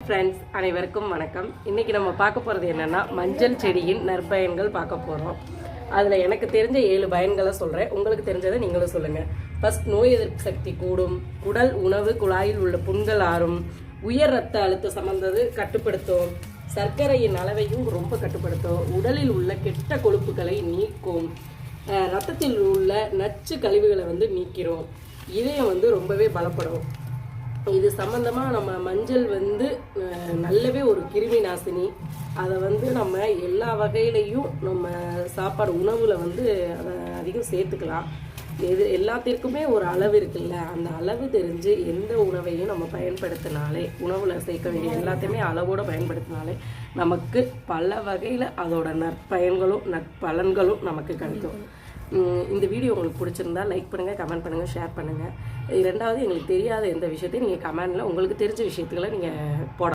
Friends அனைவருக்கும் வணக்கம். இன்றைக்கி நம்ம பார்க்க போகிறது என்னென்னா மஞ்சள் செடியின் நற்பயன்கள் பார்க்க போகிறோம். அதில் எனக்கு தெரிஞ்ச 7 பயன்களை சொல்கிறேன். உங்களுக்கு தெரிஞ்சதை நீங்களும் சொல்லுங்கள். ஃபர்ஸ்ட், நோய் எதிர்ப்பு சக்தி கூடும், குடல் உணவு குழாயில் உள்ள புண்கள் ஆறும், உயர் ரத்த அழுத்த சம்பந்தது கட்டுப்படுத்தும், சர்க்கரையின் அளவையும் ரொம்ப கட்டுப்படுத்தும், உடலில் உள்ள கெட்ட கொழுப்புகளை நீக்கும், ரத்தத்தில் உள்ள நச்சு கழிவுகளை நீக்கிறோம், இதயம் ரொம்பவே பலப்படும். இது சம்மந்தமாக நம்ம மஞ்சள் நல்லவே ஒரு கிருமி நாசினி. அதை நம்ம எல்லா வகையிலையும் நம்ம சாப்பாடு உணவில் அதை அதிகம் சேர்த்துக்கலாம். எல்லாத்திற்குமே ஒரு அளவு இருக்குல்ல, அந்த அளவு தெரிஞ்சு எந்த உணவையும் நம்ம பயன்படுத்தினாலே, உணவில் சேர்க்க வேண்டிய எல்லாத்தையுமே அளவோடு பயன்படுத்தினாலே நமக்கு பல வகையில் அதோட நற்பயன்களும் நற்பலன்களும் நமக்கு கிடைக்கும். இந்த வீடியோ உங்களுக்கு பிடிச்சிருந்தா லைக் பண்ணுங்கள், கமெண்ட் பண்ணுங்கள், ஷேர் பண்ணுங்கள். 2வது, எங்களுக்கு தெரியாத எந்த விஷயத்தையும் நீங்கள் கமெண்டில் உங்களுக்கு தெரிஞ்ச விஷயத்துக்களை நீங்கள் போட